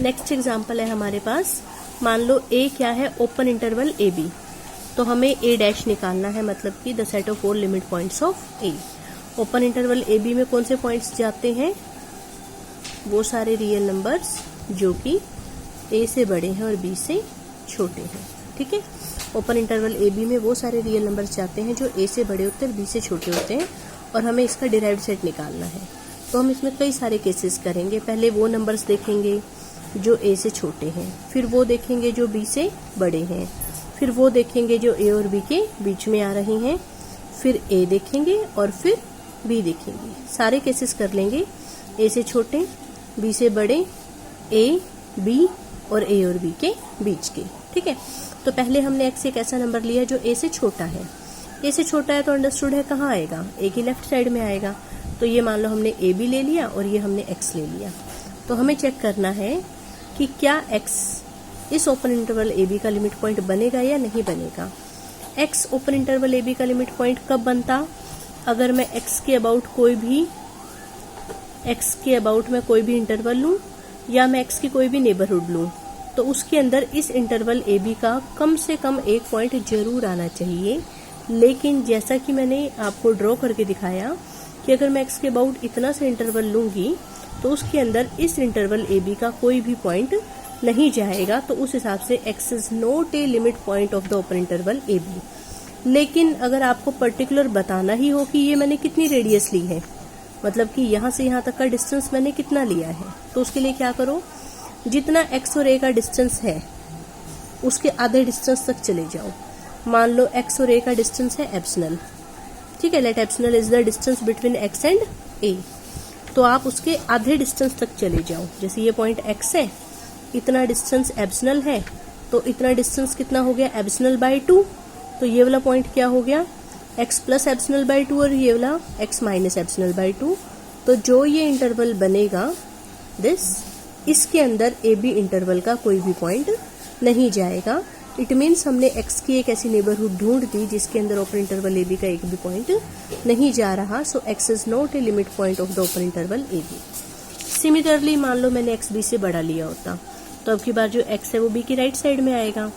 Next example है हमारे पास, मान लो ए क्या है, ओपन इंटरवल ए बी, तो हमें ए डैश निकालना है, मतलब कि the set of all limit points of a. Open interval a b में कौन से पॉइंट्स जाते हैं, वो सारे रियल नंबर्स जो कि ए से बड़े हैं और बी से छोटे हैं। ठीक है, ओपन इंटरवल ए बी में वो सारे रियल नंबर्स जाते हैं जो ए से बड़े होते हैं और बी से छोटे होते हैं, और हमें इसका डिराइव्ड सेट निकालना है। तो हम इसमें कई सारे केसेस करेंगे। पहले वो नंबर्स देखेंगे जो ए से छोटे हैं, फिर वो देखेंगे जो बी से बड़े हैं, फिर वो देखेंगे जो ए और बी के बीच में आ रहे हैं, फिर ए देखेंगे और फिर बी देखेंगे। सारे केसेस कर लेंगे, ए से छोटे, बी से बड़े, ए, बी और ए और बी के बीच के। ठीक है, तो पहले हमने एक्स एक ऐसा नंबर लिया जो ए से छोटा है। ए से छोटा है तो अंडरस्टूड है कहाँ आएगा, ए की लेफ्ट साइड में आएगा। तो ये मान लो हमने ए भी ले लिया और ये हमने एक्स ले लिया। तो हमें चेक करना है कि क्या एक्स इस ओपन इंटरवल ए बी का लिमिट पॉइंट बनेगा या नहीं बनेगा। X open interval a b का लिमिट पॉइंट कब बनता, अगर मैं एक्स के अबाउट मैं कोई भी इंटरवल लूं या मैं एक्स की कोई भी नेबरहुड लूं, तो उसके अंदर इस इंटरवल ए बी का कम से कम एक पॉइंट जरूर आना चाहिए। लेकिन जैसा कि मैंने आपको ड्रॉ करके दिखाया कि अगर मैं एक्स के अबाउट इतना से इंटरवल लूंगी तो उसके अंदर इस इंटरवल ए बी का कोई भी पॉइंट नहीं जाएगा, तो उस हिसाब से x is not a limit point of the open interval a b. लेकिन अगर आपको पर्टिकुलर बताना ही हो कि ये मैंने कितनी रेडियस ली है, मतलब कि यहाँ से यहाँ तक का डिस्टेंस मैंने कितना लिया है, तो उसके लिए क्या करो, जितना एक्स और ए का डिस्टेंस है उसके आधे डिस्टेंस तक चले जाओ। मान लो एक्स और ए का डिस्टेंस है एप्सिलॉन, ठीक है, let epsilon is the distance between x and a, तो आप उसके आधे डिस्टेंस तक चले जाओ। जैसे ये पॉइंट एक्स है, इतना डिस्टेंस एप्सिलॉन है, तो इतना डिस्टेंस कितना हो गया, एप्सिलॉन बाय 2, तो ये वाला पॉइंट क्या हो गया, एक्स प्लस एप्सिलॉन बाय 2 और ये वाला एक्स माइनस एप्सिलॉन बाय 2। तो जो ये इंटरवल बनेगा इसके अंदर ए बी इंटरवल का कोई भी पॉइंट नहीं जाएगा। इट मीन्स हमने एक्स की एक ऐसी नेबरहुड ढूंढ दी जिसके अंदर ओपन इंटरवल ए बी का एक भी पॉइंट नहीं जा रहा। So x is not a limit point of the open interval a b. Similarly मान लो मैंने एक्स बी से बड़ा लिया होता, तो अब की बार जो एक्स है वो बी की राइट साइड में आएगा।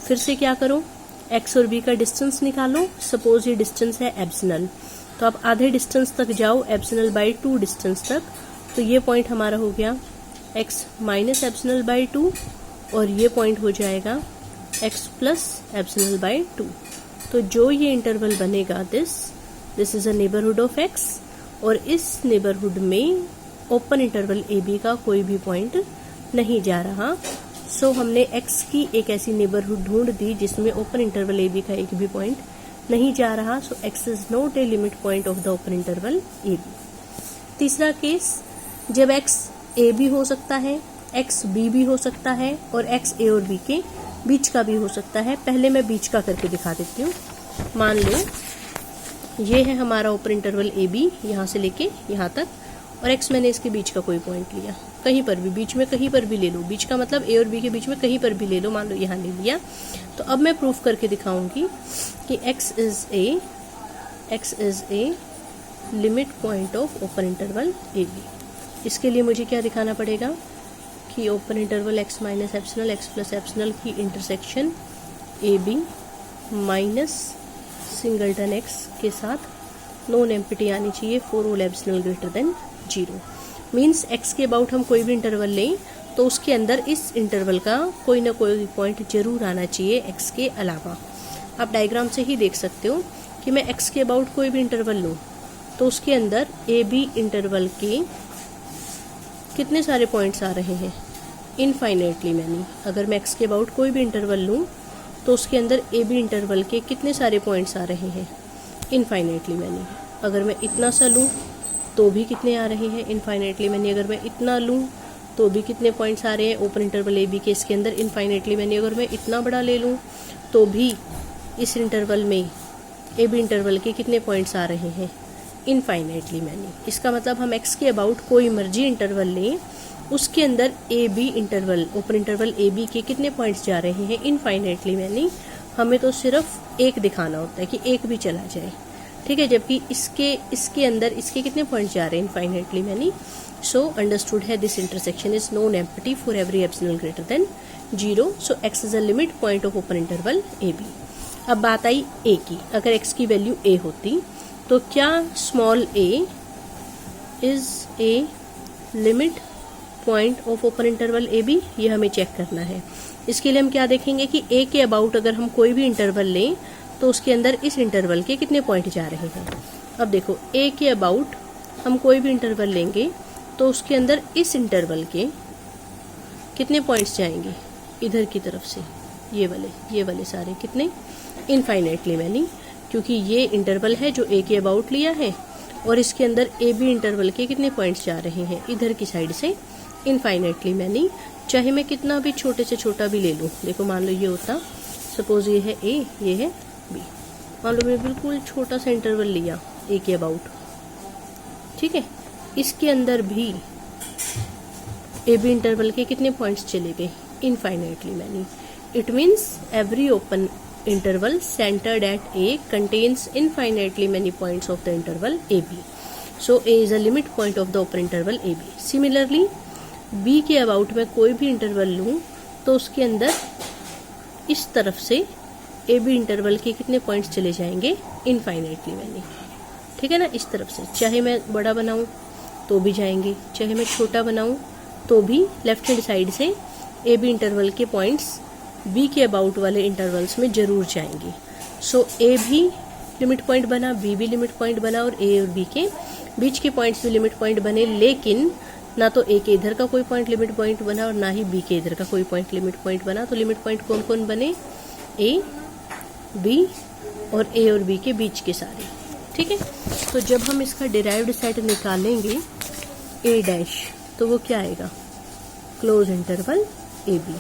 फिर से क्या करो, एक्स और बी का डिस्टेंस निकालो। सपोज ये डिस्टेंस है एप्सिलॉन, तो आप आधे डिस्टेंस तक जाओ, एप्सिलॉन बाय 2 डिस्टेंस तक, तो ये पॉइंट हमारा हो गया एक्स माइनस एप्सिलॉन बाय 2 और ये पॉइंट हो जाएगा एक्स प्लस एप्सिलॉन बाय 2। तो जो ये इंटरवल बनेगा this is a neighbourhood of x, और इस नेबरहुड में ओपन इंटरवल ए बी का कोई भी पॉइंट नहीं जा रहा। सो हमने एक्स की एक ऐसी नेबरहुड ढूंढ दी जिसमें ओपन इंटरवल ए बी का एक भी पॉइंट नहीं जा रहा। So x is not a limit point of the open interval a b. तीसरा केस, जब एक्स ए भी हो सकता है, एक्स बी भी हो सकता है और एक्स ए और बी के बीच का भी हो सकता है। पहले मैं बीच का करके दिखा देती हूँ। मान लो ये है हमारा ओपन इंटरवल ए बी, यहाँ से लेके यहाँ तक, और एक्स मैंने इसके बीच का कोई पॉइंट लिया, कहीं पर भी, बीच में कहीं पर भी ले लो, बीच का मतलब ए और बी के बीच में कहीं पर भी ले लो, मान लो यहाँ ले लिया। तो अब मैं प्रूफ करके दिखाऊंगी कि x is a limit point of open interval a b. इसके लिए मुझे क्या दिखाना पड़ेगा कि open interval x minus epsilon x plus epsilon की intersection a b minus singleton x के साथ नॉन एम्प्टी आनी चाहिए for all epsilon greater than 0। Means x के अबाउट हम कोई भी इंटरवल लें तो उसके अंदर इस इंटरवल का कोई ना कोई पॉइंट जरूर आना चाहिए एक्स के अलावा। आप डायग्राम से ही देख सकते हो कि मैं एक्स के अबाउट कोई भी इंटरवल लूँ तो उसके अंदर ए बी इंटरवल के कितने सारे पॉइंट्स आ रहे हैं, इनफाइनाइटली मैनी। अगर मैं एक्स के अबाउट कोई भी इंटरवल लूँ तो उसके अंदर ए बी इंटरवल के कितने सारे पॉइंट्स आ रहे हैं, इनफाइनाइटली मैनी। अगर मैं इतना सा लूँ तो भी कितने आ रहे हैं, इनफाइनाइटली मैनी। अगर मैं इतना लूँ तो भी कितने पॉइंट्स आ रहे हैं ओपन इंटरवल ए बी के इसके अंदर, इनफाइनाइटली मैनी। अगर मैं इतना बड़ा ले लूँ तो भी इस इंटरवल में ए बी इंटरवल के कितने पॉइंट्स आ रहे हैं, इनफाइनाइटली मैनी। इसका मतलब हम एक्स के अबाउट कोई मर्जी इंटरवल लें उसके अंदर a b interval open interval a b के कितने पॉइंट्स जा रहे हैं, इनफाइनाइटली मैनी। हमें तो सिर्फ एक दिखाना होता है कि एक भी चला जाए, ठीक है। जबकि इसके अंदर इसके कितने पॉइंट्स जा रहे हैं, इनफाइनाइटली मैनी। सो अंडरस्टूड है this intersection is non empty for every epsilon greater than 0, so x is a limit point of open interval a b. अब बात आई a की, अगर x की वैल्यू a होती तो क्या small a is a limit point of open interval a b, ये हमें चेक करना है। इसके लिए हम क्या देखेंगे कि a के अबाउट अगर हम कोई भी इंटरवल लें तो उसके अंदर इस इंटरवल के कितने पॉइंट जा रहे हैं। अब देखो a के अबाउट हम कोई भी इंटरवल लेंगे तो उसके अंदर इस इंटरवल के कितने पॉइंट्स जाएंगे, इधर की तरफ से ये वाले सारे कितने, इनफाइनाइटली मैनी, क्योंकि ये इंटरवल है जो a के अबाउट लिया है और इसके अंदर ए बी इंटरवल के कितने पॉइंट्स जा रहे हैं इधर की साइड से, इनफाइनाइटली मैनी। चाहे मैं कितना भी छोटे से छोटा भी ले लूँ, देखो मान लो ये होता, सपोज ये है a, ये है b, मान लो मैं बिल्कुल छोटा सा इंटरवल लिया a के अबाउट, ठीक है, इसके अंदर भी ए बी इंटरवल के कितने पॉइंट्स चले गए, infinitely many. It means every open interval centered at A contains infinitely many points of the interval AB. So A is a limit point of the open interval AB. Similarly, B के about में कोई भी interval लूँ तो उसके अंदर इस तरफ से AB इंटरवल के कितने पॉइंट्स चले जाएंगे, इनफाइनाइटली मैनी, ठीक है ना। इस तरफ से चाहे मैं बड़ा बनाऊँ तो भी जाएंगे, चाहे मैं छोटा बनाऊँ तो भी लेफ्ट हैंड साइड से AB इंटरवल के पॉइंट्स बी के अबाउट वाले इंटरवल्स में जरूर जाएंगी। सो ए भी लिमिट पॉइंट बना, बी भी लिमिट पॉइंट बना और ए और बी के बीच के पॉइंट्स भी लिमिट पॉइंट बने, लेकिन ना तो ए के इधर का कोई पॉइंट लिमिट पॉइंट बना और ना ही बी के इधर का कोई पॉइंट लिमिट पॉइंट बना। तो लिमिट पॉइंट कौन कौन बने, ए, बी और ए और बी के बीच के सारे, ठीक है। तो जब हम इसका डिराइव्ड सेट निकालेंगे ए डैश, तो वो क्या आएगा, क्लोज इंटरवल ए बी,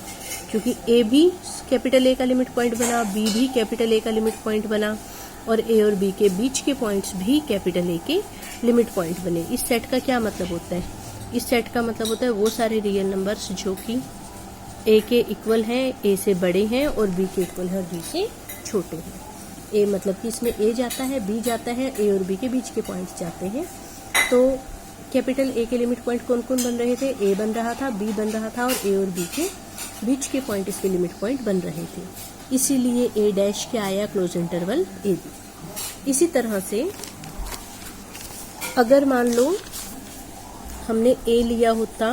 क्योंकि ए भी कैपिटल ए का लिमिट पॉइंट बना, बी भी कैपिटल ए का लिमिट पॉइंट बना और ए और बी के बीच के पॉइंट्स भी कैपिटल ए के लिमिट पॉइंट बने। इस सेट का क्या मतलब होता है, इस सेट का मतलब होता है वो सारे रियल नंबर्स जो कि ए के इक्वल हैं, ए से बड़े हैं और बी के इक्वल है और बी से छोटे हैं। ए मतलब कि इसमें ए जाता है, बी जाता है, ए और बी के बीच के पॉइंट्स जाते हैं। तो कैपिटल ए के लिमिट पॉइंट कौन कौन बन रहे थे, ए बन रहा था, बी बन रहा था और ए और बी के बीच के पॉइंट इसके लिमिट पॉइंट बन रहे थे, इसीलिए ए डैश क्या आया, क्लोज इंटरवल ए बी। इसी तरह से अगर मान लो हमने ए लिया होता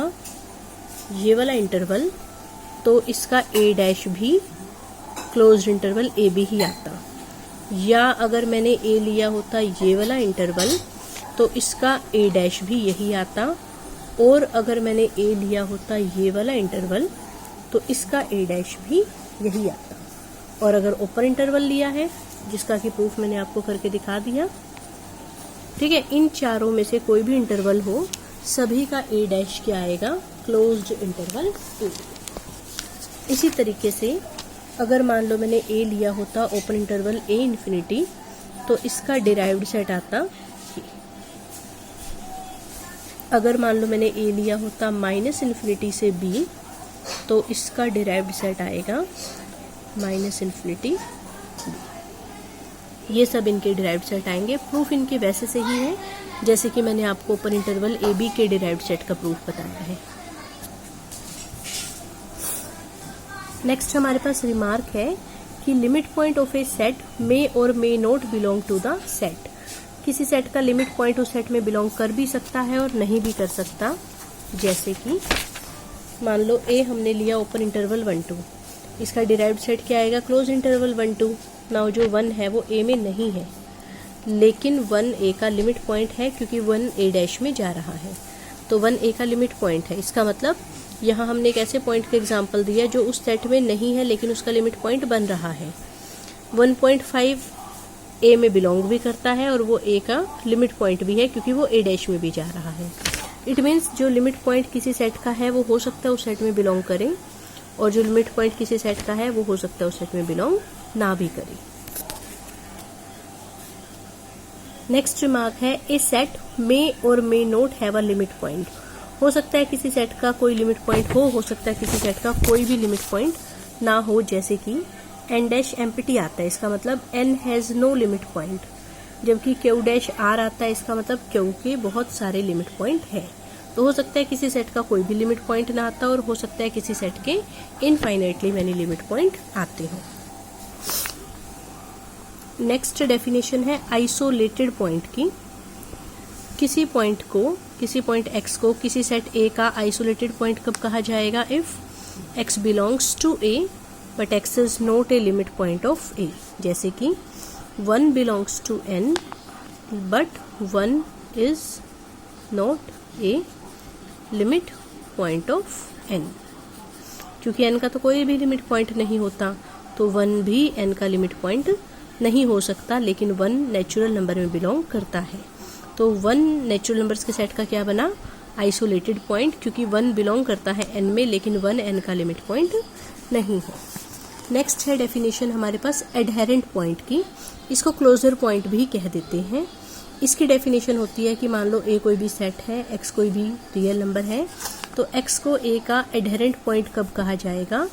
ये वाला इंटरवल, तो इसका ए डैश भी क्लोज इंटरवल ए बी ही आता, या अगर मैंने ए लिया होता ये वाला इंटरवल तो इसका ए डैश भी यही आता, और अगर मैंने ए लिया होता ये वाला इंटरवल तो इसका ए डैश भी यही आता। और अगर ओपन इंटरवल लिया है, जिसका कि प्रूफ मैंने आपको करके दिखा दिया, ठीक है, इन चारों में से कोई भी इंटरवल हो, सभी का ए डैश क्या आएगा, क्लोज्ड इंटरवल ए। इसी तरीके से अगर मान लो मैंने ए लिया होता ओपन इंटरवल ए इन्फिनिटी, तो इसका डिराइव्ड सेट आता। अगर मान लो मैंने ए लिया होता माइनस इन्फिनिटी से बी, तो इसका डिराइव्ड सेट आएगा माइनस इन्फिनिटी बी। ये सब इनके डिराइव्ड सेट आएंगे। प्रूफ इनके वैसे से ही है जैसे कि मैंने आपको ओपन इंटरवल ए बी के डिराइव्ड सेट का प्रूफ बताया है। नेक्स्ट हमारे पास रिमार्क है कि limit point of a set may or may not belong to the set. किसी सेट का लिमिट पॉइंट उस सेट में बिलोंग कर भी सकता है और नहीं भी कर सकता। जैसे कि मान लो ए हमने लिया ओपन इंटरवल 1 2, इसका डिराइव्ड सेट क्या आएगा, क्लोज इंटरवल 1 2। नाउ जो 1 है वो ए में नहीं है, लेकिन 1 ए का लिमिट पॉइंट है क्योंकि 1 ए डैश में जा रहा है, तो 1 ए का लिमिट पॉइंट है। इसका मतलब यहाँ हमने एक ऐसे पॉइंट का एग्जाम्पल दिया जो उस सेट में नहीं है लेकिन उसका लिमिट पॉइंट बन रहा है। 1.5 ए में बिलोंग भी करता है और वो ए का लिमिट पॉइंट भी है क्योंकि वो ए डैश में भी जा रहा है। इट मीन्स जो लिमिट पॉइंट किसी सेट का है वो हो सकता है उस सेट में बिलोंग करे, और जो लिमिट पॉइंट किसी सेट का है वो हो सकता है उस सेट में बिलोंग ना भी करे। नेक्स्ट रिमार्क है ए set may or may not have a limit point. हो सकता है किसी सेट का कोई लिमिट पॉइंट हो सकता है किसी सेट का कोई भी लिमिट पॉइंट ना हो। जैसे कि एन डैश एम्प्टी आता है, इसका मतलब N has no limit point, जबकि क्यू डैश आर आता है, इसका मतलब क्यू के बहुत सारे लिमिट पॉइंट है। तो हो सकता है किसी सेट का कोई भी लिमिट पॉइंट ना आता और हो सकता है किसी सेट के इनफाइनाइटली मैनी लिमिट पॉइंट आते हो। नेक्स्ट डेफिनेशन है आइसोलेटेड पॉइंट की। किसी पॉइंट x को किसी सेट A का आइसोलेटेड पॉइंट कब कहा जाएगा? If x belongs to A but x is not a limit point of A। जैसे कि 1 belongs to n but 1 is not a limit point of n। क्योंकि n का तो कोई भी लिमिट पॉइंट नहीं होता, तो 1 भी n का लिमिट पॉइंट नहीं हो सकता, लेकिन 1 नेचुरल नंबर में बिलोंग करता है। तो 1 नेचुरल नंबर्स के सेट का क्या बना? आइसोलेटेड पॉइंट, क्योंकि 1 बिलोंग करता है n में, लेकिन 1 n का लिमिट पॉइंट नहीं है। नेक्स्ट है डेफिनेशन हमारे पास एडहेरेंट पॉइंट की। इसको क्लोजर पॉइंट भी कह देते हैं। इसकी डेफिनेशन होती है कि मान लो A कोई भी सेट है, x कोई भी रियल नंबर है, तो x को A का एडहेरेंट पॉइंट कब कहा जाएगा?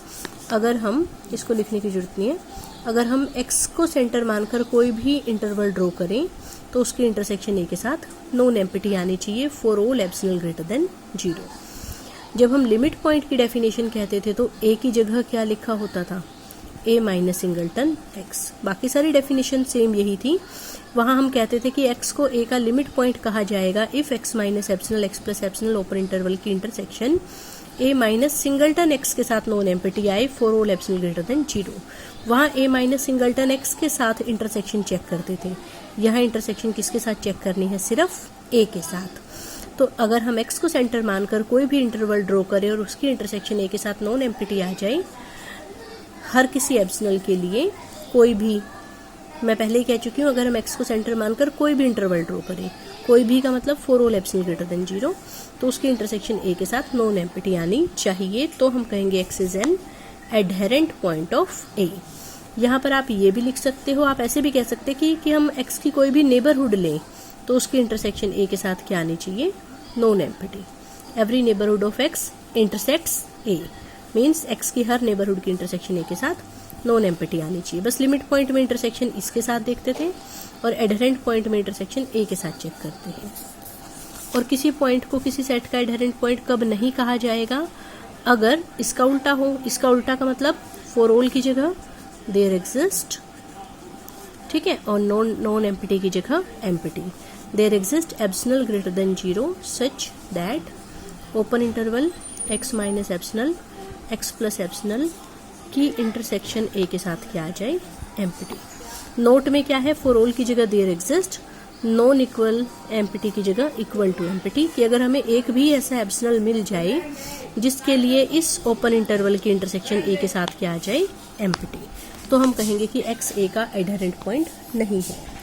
अगर हम इसको लिखने की जरूरत नहीं है, अगर हम x को सेंटर मानकर कोई भी इंटरवल ड्रॉ करें तो उसके इंटरसेक्शन A के साथ नॉन एम्प्टी आनी चाहिए for all epsilon greater than 0। जब हम लिमिट पॉइंट की डेफिनेशन कहते थे तो A की जगह क्या लिखा होता था? A minus singleton x। बाकी सारी डेफिनेशन सेम यही थी। वहाँ हम कहते थे कि x को A का लिमिट पॉइंट कहा जाएगा if x minus epsilon x plus epsilon open interval की intersection A minus singleton x के साथ नॉन एम्प्टी आए for all epsilon greater than 0। वहाँ A माइनस सिंगलटन x के साथ इंटरसेक्शन चेक करते थे। यहाँ इंटरसेक्शन किसके साथ चेक करनी है? सिर्फ A के साथ। तो अगर हम x को सेंटर मानकर कोई भी इंटरवल ड्रॉ करें और उसकी इंटरसेक्शन A के साथ नॉन एम्प्टी आ जाए, हर किसी एप्सिलॉन के लिए कोई भी, मैं पहले ही कह चुकी हूँ, अगर हम x को सेंटर मानकर कोई भी इंटरवल ड्रॉ करें, कोई भी का मतलब for all epsilon greater than 0, तो उसकी इंटरसेक्शन A के साथ नॉन एम्प्टी आनी चाहिए। तो हम कहेंगे x is an adherent point of A। यहाँ पर आप ये भी लिख सकते हो, आप ऐसे भी कह सकते कि हम x की कोई भी नेबरहुड लें तो उसकी इंटरसेक्शन A के साथ क्या आनी चाहिए? Non empty. Every neighbourhood of x intersects A, means x की हर नेबरहुड की इंटरसेक्शन A के साथ नॉन एम्प्टी आनी चाहिए। बस लिमिट पॉइंट में इंटरसेक्शन इसके साथ देखते थे और एडहेरेंट पॉइंट में इंटरसेक्शन A के साथ चेक करते हैं। और किसी पॉइंट को किसी सेट का एडहेरेंट पॉइंट कब नहीं कहा जाएगा? अगर इसका उल्टा हो। इसका उल्टा का मतलब फॉर ऑल की जगह देयर एग्जिस्ट, ठीक है, और नॉन एम्प्टी की जगह empty. There exist epsilon greater than 0 such that open interval x minus epsilon x plus epsilon की इंटरसेक्शन A के साथ क्या आ जाए? एम्प्टी। नोट में क्या है? फॉर ऑल की जगह there exist, non equal empty की जगह इक्वल टू एम्प्टी, कि अगर हमें एक भी ऐसा एप्सिलॉन मिल जाए जिसके लिए इस ओपन इंटरवल की इंटरसेक्शन A के साथ क्या आ जाए? एम्प्टी, तो हम कहेंगे कि x A का एडहेरेंट पॉइंट नहीं है।